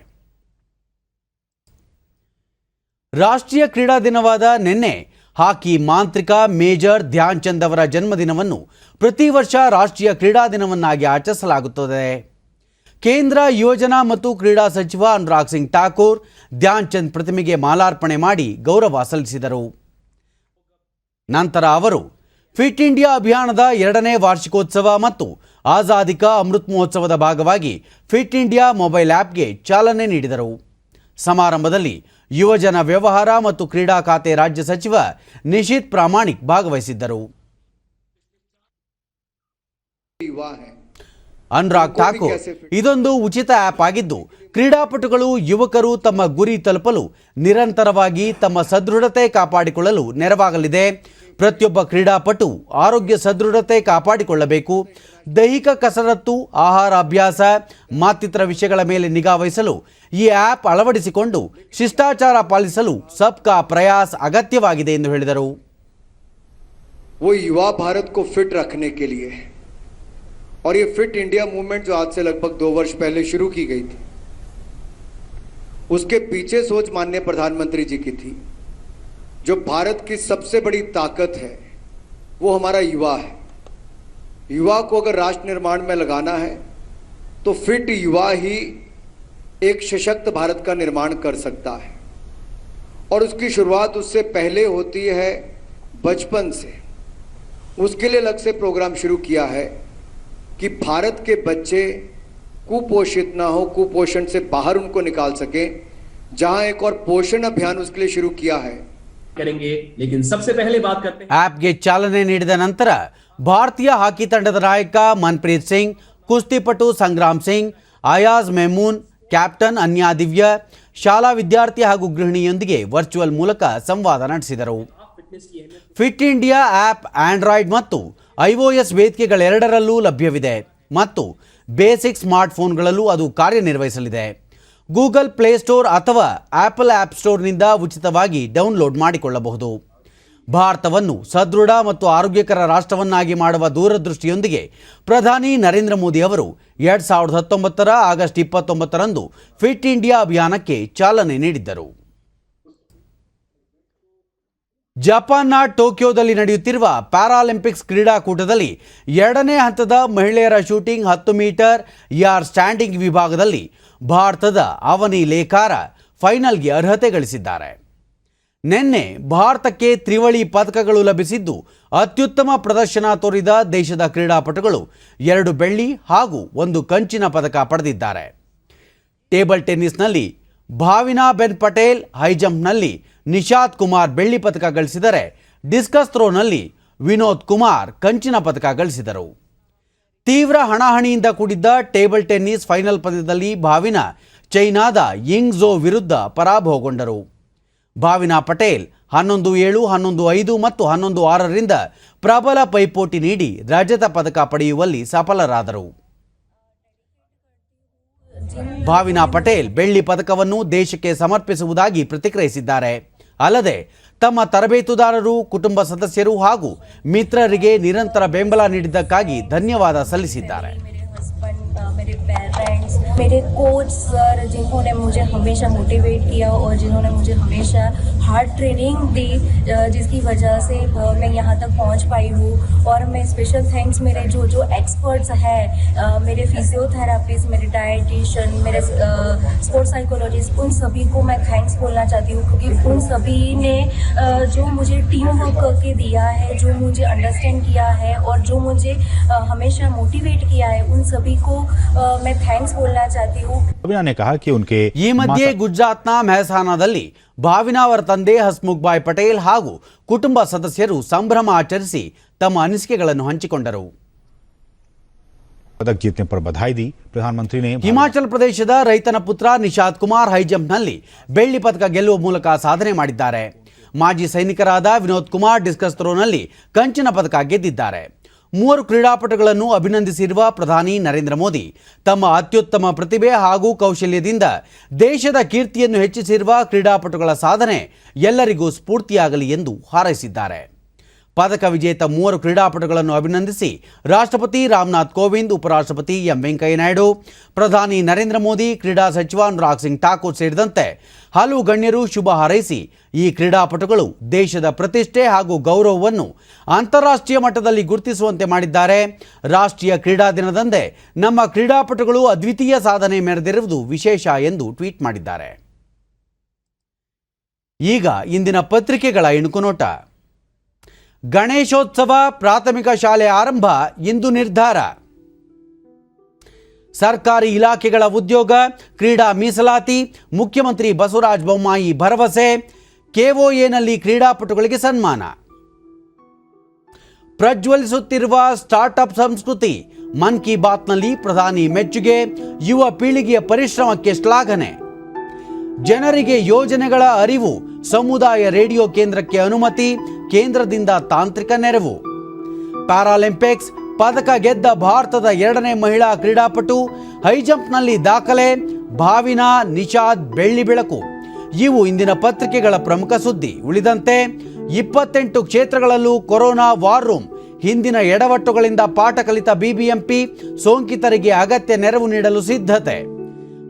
[SPEAKER 1] ರಾಷ್ಟ್ರೀಯ ಕ್ರೀಡಾ ದಿನವಾದ ನಿನ್ನೆ ಹಾಕಿ ಮಾಂತ್ರಿಕ ಮೇಜರ್ ಧ್ಯಾನ್ ಚಂದ್ ಅವರ ಜನ್ಮದಿನವನ್ನು ಪ್ರತಿ ವರ್ಷ ರಾಷ್ಟ್ರೀಯ ಕ್ರೀಡಾ ದಿನವನ್ನಾಗಿ ಆಚರಿಸಲಾಗುತ್ತದೆ. ಕೇಂದ್ರ ಯೋಜನಾ ಮತ್ತು ಕ್ರೀಡಾ ಸಚಿವ ಅನುರಾಗ್ ಸಿಂಗ್ ಠಾಕೂರ್ ಧ್ಯಾನ್ ಚಂದ್ ಪ್ರತಿಮೆಗೆ ಮಾಲಾರ್ಪಣೆ ಮಾಡಿ ಗೌರವ ಸಲ್ಲಿಸಿದರು. ನಂತರ ಅವರು ಫಿಟ್ ಇಂಡಿಯಾ ಅಭಿಯಾನದ 2ನೇ ವಾರ್ಷಿಕೋತ್ಸವ ಮತ್ತು ಆಜಾದಿ ಕಾ ಅಮೃತ್ ಮಹೋತ್ಸವದ ಭಾಗವಾಗಿ ಫಿಟ್ ಇಂಡಿಯಾ ಮೊಬೈಲ್ ಆ್ಯಪ್ಗೆ ಚಾಲನೆ ನೀಡಿದರು. ಸಮಾರಂಭದಲ್ಲಿ ಯುವಜನ ವ್ಯವಹಾರ ಮತ್ತು ಕ್ರೀಡಾ ಖಾತೆ ರಾಜ್ಯ ಸಚಿವ ನಿಶಿತ್ ಪ್ರಾಮಾಣಿಕ್ ಭಾಗವಹಿಸಿದ್ದರು. ಅನುರಾಗ್ ಠಾಕೂರ್, ಇದೊಂದು ಉಚಿತ ಆ್ಯಪ್ ಆಗಿದ್ದು ಕ್ರೀಡಾಪಟುಗಳು ಯುವಕರು ತಮ್ಮ ಗುರಿ ತಲುಪಲು ನಿರಂತರವಾಗಿ ತಮ್ಮ ಸದೃಢತೆ ಕಾಪಾಡಿಕೊಳ್ಳಲು ನೆರವಾಗಲಿದೆ. ಪ್ರತಿಯೊಬ್ಬ ಕ್ರೀಡಾಪಟು ಆರೋಗ್ಯ ಸದೃಢತೆ ಕಾಪಾಡಿಕೊಳ್ಳಬೇಕು. ದೈಹಿಕ ಕಸರತ್ತು, ಆಹಾರ ಅಭ್ಯಾಸ ಮತ್ತಿತರ ವಿಷಯಗಳ ಮೇಲೆ ನಿಗಾ ವಹಿಸಲು ಈ ಆ್ಯಪ್ ಅಳವಡಿಸಿಕೊಂಡು ಶಿಷ್ಟಾಚಾರ ಪಾಲಿಸಲು ಸಬ್ಕಾ ಪ್ರಯಾಸ್ ಅಗತ್ಯವಾಗಿದೆ ಎಂದು ಹೇಳಿದರು.
[SPEAKER 10] वो युवा भारत को फिट रखने के लिए और ये फिट इंडिया मूवमेंट जो आज से लगभग 2 वर्ष पहले शुरू की गई थी, उसके पीछे सोच माननीय प्रधानमंत्री जी की थी. जो भारत की सबसे बड़ी ताकत है वो हमारा युवा है. युवा को अगर राष्ट्र निर्माण में लगाना है तो फिट युवा ही एक सशक्त भारत का निर्माण कर सकता है. और उसकी शुरुआत उससे पहले होती है बचपन से. उसके लिए अलग से प्रोग्राम शुरू किया है कि भारत के बच्चे कुपोषित ना हो, कुपोषण से बाहर उनको निकाल सके. जहां एक और पोषण अभियान उसके लिए शुरू किया है
[SPEAKER 12] करेंगे, लेकिन सबसे पहले बात करते हैं.
[SPEAKER 1] ಆ್ಯಪ್ಗೆ ಚಾಲನೆ ನೀಡಿದ ನಂತರ ಭಾರತೀಯ ಹಾಕಿ ತಂಡದ ನಾಯಕ ಮನ್ಪ್ರೀತ್ ಸಿಂಗ್, ಕುಸ್ತಿಪಟು ಸಂಗ್ರಾಮ್ ಸಿಂಗ್, ಅಯಾಜ್ ಮೆಮೂನ್, ಕ್ಯಾಪ್ಟನ್ ಅನ್ಯಾ ದಿವ್ಯ, ಶಾಲಾ ವಿದ್ಯಾರ್ಥಿ ಹಾಗೂ ಗೃಹಿಣಿಯೊಂದಿಗೆ ವರ್ಚುವಲ್ ಮೂಲಕ ಸಂವಾದ ನಡೆಸಿದರು. ಫಿಟ್ ಇಂಡಿಯಾ ಆ್ಯಪ್ ಆಂಡ್ರಾಯ್ಡ್ ಮತ್ತು iOS ವೇದಿಕೆಗಳೆರಡರಲ್ಲೂ ಲಭ್ಯವಿದೆ ಮತ್ತು ಬೇಸಿಕ್ ಸ್ಮಾರ್ಟ್ಫೋನ್ಗಳಲ್ಲೂ ಅದು ಕಾರ್ಯನಿರ್ವಹಿಸಲಿದೆ. ಗೂಗಲ್ ಪ್ಲೇಸ್ಟೋರ್ ಅಥವಾ ಆಪಲ್ ಆ್ಯಪ್ ಸ್ಟೋರ್ನಿಂದ ಉಚಿತವಾಗಿ ಡೌನ್ಲೋಡ್ ಮಾಡಿಕೊಳ್ಳಬಹುದು. ಭಾರತವನ್ನು ಸದೃಢ ಮತ್ತು ಆರೋಗ್ಯಕರ ರಾಷ್ಟ್ರವನ್ನಾಗಿ ಮಾಡುವ ದೂರದೃಷ್ಟಿಯೊಂದಿಗೆ ಪ್ರಧಾನಿ ನರೇಂದ್ರ ಮೋದಿ ಅವರು 2019 ಆಗಸ್ಟ್ 29ರಂದು ಫಿಟ್ ಇಂಡಿಯಾ ಅಭಿಯಾನಕ್ಕೆ ಚಾಲನೆ ನೀಡಿದ್ದರು. ಜಪಾನ್ನ ಟೋಕಿಯೋದಲ್ಲಿ ನಡೆಯುತ್ತಿರುವ ಪ್ಯಾರಾಲಿಂಪಿಕ್ಸ್ ಕ್ರೀಡಾಕೂಟದಲ್ಲಿ 2ನೇ ಹಂತದ ಮಹಿಳೆಯರ ಶೂಟಿಂಗ್ 10 ಮೀಟರ್ ಏರ್ ಸ್ಟ್ಯಾಂಡಿಂಗ್ ವಿಭಾಗದಲ್ಲಿ ಭಾರತದ ಅವನಿ ಲೇಖಾರ ಫೈನಲ್ಗೆ ಅರ್ಹತೆ ಗಳಿಸಿದ್ದಾರೆ. ನಿನ್ನೆ ಭಾರತಕ್ಕೆ ತ್ರಿವಳಿ ಪದಕಗಳು ಲಭಿಸಿದ್ದು, ಅತ್ಯುತ್ತಮ ಪ್ರದರ್ಶನ ತೋರಿದ ದೇಶದ ಕ್ರೀಡಾಪಟುಗಳು 2 ಬೆಳ್ಳಿ ಹಾಗೂ 1 ಕಂಚಿನ ಪದಕ ಪಡೆದಿದ್ದಾರೆ. ಟೇಬಲ್ ಟೆನ್ನಿಸ್ನಲ್ಲಿ ಭಾವಿನಾ ಬೆನ್ ಪಟೇಲ್, ಹೈಜಂಪ್ನಲ್ಲಿ ನಿಶಾತ್ ಕುಮಾರ್ ಬೆಳ್ಳಿ ಪದಕ ಗಳಿಸಿದರೆ, ಡಿಸ್ಕಸ್ ಥ್ರೋನಲ್ಲಿ ವಿನೋದ್ ಕುಮಾರ್ ಕಂಚಿನ ಪದಕ ಗಳಿಸಿದರು. ತೀವ್ರ ಹಣಾಹಣಿಯಿಂದ ಕೂಡಿದ್ದ ಟೇಬಲ್ ಟೆನ್ನಿಸ್ ಫೈನಲ್ ಪಂದ್ಯದಲ್ಲಿ ಭಾವಿನಾ ಚೈನಾದ ಯಿಂಗ್ ಝೋ ವಿರುದ್ಧ ಪರಾಭವಗೊಂಡರು. ಭಾವಿನಾ ಪಟೇಲ್ 11-7, 11-5 ಮತ್ತು 11-6ರಿಂದ ಪ್ರಬಲ ಪೈಪೋಟಿ ನೀಡಿ ರಜತ ಪದಕ ಪಡೆಯುವಲ್ಲಿ ಸಫಲರಾದರು. ಭಾವಿನಾ ಪಟೇಲ್ ಬೆಳ್ಳಿ ಪದಕವನ್ನು ದೇಶಕ್ಕೆ ಸಮರ್ಪಿಸುವುದಾಗಿ ಪ್ರತಿಕ್ರಿಯಿಸಿದ್ದಾರೆ. ಅಲ್ಲದೆ ತಮ್ಮ ತರಬೇತುದಾರರು, ಕುಟುಂಬ ಸದಸ್ಯರು ಹಾಗೂ ಮಿತ್ರರಿಗೆ ನಿರಂತರ ಬೆಂಬಲ ನೀಡಿದ್ದಕ್ಕಾಗಿ ಧನ್ಯವಾದ ಸಲ್ಲಿಸಿದ್ದಾರೆ.
[SPEAKER 13] मेरे पेरेंट्स, मेरे कोच सर, जिन्होंने मुझे हमेशा मोटिवेट किया और जिन्होंने मुझे हमेशा हार्ड ट्रेनिंग दी, जिसकी वजह से मैं यहाँ तक पहुँच पाई हूँ. और मैं स्पेशल थैंक्स मेरे जो एक्सपर्ट्स हैं, मेरे फिजियोथेरापिस्ट, मेरे डाइटिशियन, मेरे स्पोर्ट्स साइकोलॉजिस्ट, उन सभी को मैं थैंक्स बोलना चाहती हूँ, क्योंकि उन सभी ने जो मुझे टीम वर्क करके दिया है, जो मुझे अंडरस्टैंड किया है और जो मुझे हमेशा मोटिवेट किया है, उन सभी को मैं ಥ್ಯಾಂಕ್ಸ್ बोलना चाहती हूँ.
[SPEAKER 14] ने कहा कि उनके
[SPEAKER 1] ಈ ಮಧ್ಯೆ ಗುಜರಾತ್ನ ಮೆಹಸಾನದಲ್ಲಿ ಭಾವಿನಾ ಅವರ ತಂದೆ ಹಸ್ಮುಖ್ ಭಾಯ್ ಪಟೇಲ್ ಹಾಗೂ ಕುಟುಂಬ ಸದಸ್ಯರು ಸಂಭ್ರಮ ಆಚರಿಸಿ ತಮ್ಮ ಅನಿಸಿಕೆಗಳನ್ನು ಹಂಚಿಕೊಂಡರು.
[SPEAKER 14] पदक जीतने पर बधाई दी. प्रधानमंत्री ने
[SPEAKER 1] ಹಿಮಾಚಲ ಪ್ರದೇಶದ ರೈತನ ಪುತ್ರ ನಿಶಾತ್ ಕುಮಾರ್ ಹೈಜಂಪ್ನಲ್ಲಿ ಬೆಳ್ಳಿ ಪದಕ ಗೆಲ್ಲುವ ಮೂಲಕ ಸಾಧನೆ ಮಾಡಿದ್ದಾರೆ. ಮಾಜಿ ಸೈನಿಕರಾದ ವಿನೋದ್ ಕುಮಾರ್ ಡಿಸ್ಕಸ್ ಥ್ರೋನಲ್ಲಿ ಕಂಚಿನ ಪದಕ ಗೆದ್ದಿದ್ದಾರೆ. 3 ಕ್ರೀಡಾಪಟುಗಳನ್ನು ಅಭಿನಂದಿಸಿರುವ ಪ್ರಧಾನಿ ನರೇಂದ್ರ ಮೋದಿ ತಮ್ಮ ಅತ್ಯುತ್ತಮ ಪ್ರತಿಭೆ ಹಾಗೂ ಕೌಶಲ್ಯದಿಂದ ದೇಶದ ಕೀರ್ತಿಯನ್ನು ಹೆಚ್ಚಿಸಿರುವ ಕ್ರೀಡಾಪಟುಗಳ ಸಾಧನೆ ಎಲ್ಲರಿಗೂ ಸ್ಫೂರ್ತಿಯಾಗಲಿ ಎಂದು ಹಾರೈಸಿದ್ದಾರೆ. ಪದಕ ವಿಜೇತ 3 ಕ್ರೀಡಾಪಟುಗಳನ್ನು ಅಭಿನಂದಿಸಿ ರಾಷ್ಟ್ರಪತಿ ರಾಮನಾಥ್ ಕೋವಿಂದ್, ಉಪರಾಷ್ಟ್ರಪತಿ ಎಂ ವೆಂಕಯ್ಯ ನಾಯ್ಡು, ಪ್ರಧಾನಿ ನರೇಂದ್ರ ಮೋದಿ, ಕ್ರೀಡಾ ಸಚಿವ ಅನುರಾಗ್ ಸಿಂಗ್ ಠಾಕೂರ್ ಸೇರಿದಂತೆ ಹಲವು ಗಣ್ಯರು ಶುಭ ಹಾರೈಸಿ ಈ ಕ್ರೀಡಾಪಟುಗಳು ದೇಶದ ಪ್ರತಿಷ್ಠೆ ಹಾಗೂ ಗೌರವವನ್ನು ಅಂತಾರಾಷ್ಟ್ರೀಯ ಮಟ್ಟದಲ್ಲಿ ಗುರುತಿಸುವಂತೆ ಮಾಡಿದ್ದಾರೆ. ರಾಷ್ಟ್ರೀಯ ಕ್ರೀಡಾ ದಿನದಂದೇ ನಮ್ಮ ಕ್ರೀಡಾಪಟುಗಳು ಅದ್ವಿತೀಯ ಸಾಧನೆ ಮೆರೆದಿರುವುದು ವಿಶೇಷ ಎಂದು ಟ್ವೀಟ್ ಮಾಡಿದ್ದಾರೆ. ಈಗ ಇಂದಿನ ಪತ್ರಿಕೆಗಳ ಇಣುಕುನೋಟ. ಗಣೇಶೋತ್ಸವ, ಪ್ರಾಥಮಿಕ ಶಾಲೆ ಆರಂಭ ಇಂದು ನಿರ್ಧಾರ. ಸರ್ಕಾರಿ ಇಲಾಖೆಗಳ ಉದ್ಯೋಗ, ಕ್ರೀಡಾ ಮೀಸಲಾತಿ, ಮುಖ್ಯಮಂತ್ರಿ ಬಸವರಾಜ ಬೊಮ್ಮಾಯಿ ಭರವಸೆ. ಕೆಒಎನಲ್ಲಿ ಕ್ರೀಡಾಪಟುಗಳಿಗೆ ಸನ್ಮಾನ. ಪ್ರಜ್ವಲಿಸುತ್ತಿರುವ ಸ್ಟಾರ್ಟ್ಅಪ್ ಸಂಸ್ಕೃತಿ, ಮನ್ ಕಿ ಬಾತ್ನಲ್ಲಿ ಪ್ರಧಾನಿ ಮೆಚ್ಚುಗೆ, ಯುವ ಪೀಳಿಗೆಯ ಪರಿಶ್ರಮಕ್ಕೆ ಶ್ಲಾಘನೆ. ಜನರಿಗೆ ಯೋಜನೆಗಳ ಅರಿವು, ಸಮುದಾಯ ರೇಡಿಯೋ ಕೇಂದ್ರಕ್ಕೆ ಅನುಮತಿ, ಕೇಂದ್ರದಿಂದ ತಾಂತ್ರಿಕ ನೆರವು. ಪ್ಯಾರಾಲಿಂಪಿಕ್ಸ್ ಪದಕ ಗೆದ್ದ ಭಾರತದ 2ನೇ ಮಹಿಳಾ ಕ್ರೀಡಾಪಟು, ಹೈಜಂಪ್ನಲ್ಲಿ ದಾಖಲೆ, ಭಾವಿನಾ ನಿಷಾದ್ ಬೆಳ್ಳಿ ಬೆಳಕು. ಇವು ಇಂದಿನ ಪತ್ರಿಕೆಗಳ ಪ್ರಮುಖ ಸುದ್ದಿ. ಉಳಿದಂತೆ 28 ಕ್ಷೇತ್ರಗಳಲ್ಲೂ ಕೊರೋನಾ ವಾರ್ ರೂಮ್. ಹಿಂದಿನ ಎಡವಟ್ಟುಗಳಿಂದ ಪಾಠ ಕಲಿತ ಬಿಬಿಎಂಪಿ ಸೋಂಕಿತರಿಗೆ ಅಗತ್ಯ ನೆರವು ನೀಡಲು ಸಿದ್ಧತೆ.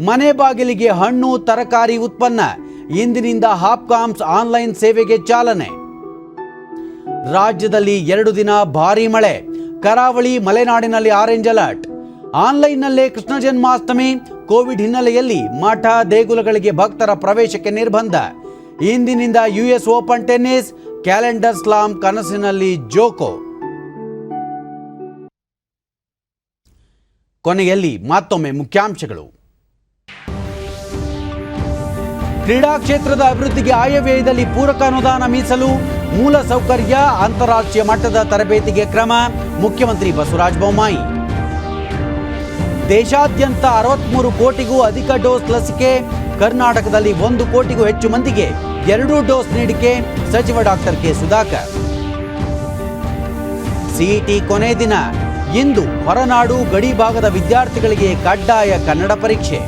[SPEAKER 1] ಮನೆ ಬಾಗಿಲಿಗೆ ಹಣ್ಣು ತರಕಾರಿ ಉತ್ಪನ್ನ. ಇಂದಿನಿಂದ ಹಾಪ್ಕಾಮ್ಸ್ ಆನ್ಲೈನ್ ಸೇವೆಗೆ ಚಾಲನೆ. ರಾಜ್ಯದಲ್ಲಿ 2 ದಿನ ಭಾರೀ ಮಳೆ, ಕರಾವಳಿ ಮಲೆನಾಡಿನಲ್ಲಿ ಆರೆಂಜ್ ಅಲರ್ಟ್. ಆನ್ಲೈನ್ನಲ್ಲೇ ಕೃಷ್ಣ ಜನ್ಮಾಷ್ಟಮಿ. ಕೋವಿಡ್ ಹಿನ್ನೆಲೆಯಲ್ಲಿ ಮಠ ದೇಗುಲಗಳಿಗೆ ಭಕ್ತರ ಪ್ರವೇಶಕ್ಕೆ ನಿರ್ಬಂಧ. ಇಂದಿನಿಂದ US open tennis, calendar slam ಕನಸಿನಲ್ಲಿ ಜೋಕೋ. ಕೊನೆಯಲ್ಲಿ ಮತ್ತೊಮ್ಮೆ ಮುಖ್ಯಾಂಶಗಳು. ಕ್ರೀಡಾ ಕ್ಷೇತ್ರದ ಅಭಿವೃದ್ಧಿಗೆ ಆಯವ್ಯಯದಲ್ಲಿ ಪೂರಕ ಅನುದಾನ ಮೀಸಲು. ಮೂಲ ಸೌಕರ್ಯ, ಅಂತಾರಾಷ್ಟ್ರೀಯ ಮಟ್ಟದ ತರಬೇತಿಗೆ ಕ್ರಮ. ಮುಖ್ಯಮಂತ್ರಿ ಬಸವರಾಜ ಬೊಮ್ಮಾಯಿ. ದೇಶಾದ್ಯಂತ 63 ಕೋಟಿಗೂ ಅಧಿಕ ಡೋಸ್ ಲಸಿಕೆ. ಕರ್ನಾಟಕದಲ್ಲಿ 1 ಕೋಟಿಗೂ ಹೆಚ್ಚು ಮಂದಿಗೆ 2 ಡೋಸ್ ನೀಡಿಕೆ. ಸಚಿವ ಡಾಕ್ಟರ್ ಕೆ ಸುಧಾಕರ್. ಸಿಇಟಿ ಕೊನೆ ದಿನ. ಇಂದು ಹೊರನಾಡು ಗಡಿ ಭಾಗದ ವಿದ್ಯಾರ್ಥಿಗಳಿಗೆ ಕಡ್ಡಾಯ ಕನ್ನಡ ಪರೀಕ್ಷೆ.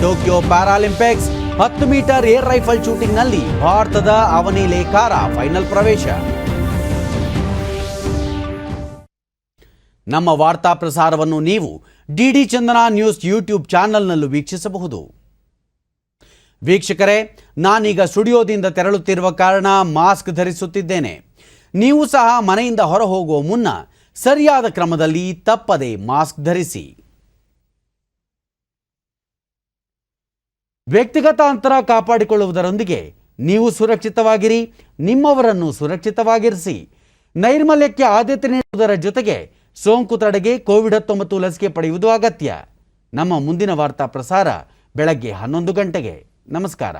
[SPEAKER 1] Tokyo Paralympics 10 metre air rifle ಶೂಟಿಂಗ್ನಲ್ಲಿ ಭಾರತದ ಅವನಿ ಲೇಖಾರ ಫೈನಲ್ ಪ್ರವೇಶ. ನಮ್ಮ ವಾರ್ತಾ ಪ್ರಸಾರವನ್ನು ನೀವು ಡಿಡಿ ಚಂದನ ನ್ಯೂಸ್ ಯೂಟ್ಯೂಬ್ ಚಾನೆಲ್ನಲ್ಲೂ ವೀಕ್ಷಿಸಬಹುದು. ವೀಕ್ಷಕರೇ, ನಾನೀಗ ಸ್ಟುಡಿಯೋದಿಂದ ತೆರಳುತ್ತಿರುವ ಕಾರಣ ಮಾಸ್ಕ್ ಧರಿಸುತ್ತಿದ್ದೇನೆ. ನೀವು ಸಹ ಮನೆಯಿಂದ ಹೊರ ಹೋಗುವ ಮುನ್ನ ಸರಿಯಾದ ಕ್ರಮದಲ್ಲಿ ತಪ್ಪದೆ ಮಾಸ್ಕ್ ಧರಿಸಿ. ವ್ಯಕ್ತಿಗತ ಅಂತರ ಕಾಪಾಡಿಕೊಳ್ಳುವುದರೊಂದಿಗೆ ನೀವು ಸುರಕ್ಷಿತವಾಗಿರಿ, ನಿಮ್ಮವರನ್ನು ಸುರಕ್ಷಿತವಾಗಿರಿಸಿ. ನೈರ್ಮಲ್ಯಕ್ಕೆ ಆದ್ಯತೆ ನೀಡುವುದರ ಜೊತೆಗೆ ಸೋಂಕು ತಡೆಗೆ ಕೋವಿಡ್-19 ಲಸಿಕೆ ಪಡೆಯುವುದು ಅಗತ್ಯ. ನಮ್ಮ ಮುಂದಿನ ವಾರ್ತಾ ಪ್ರಸಾರ ಬೆಳಗ್ಗೆ 11 ಗಂಟೆಗೆ. ನಮಸ್ಕಾರ.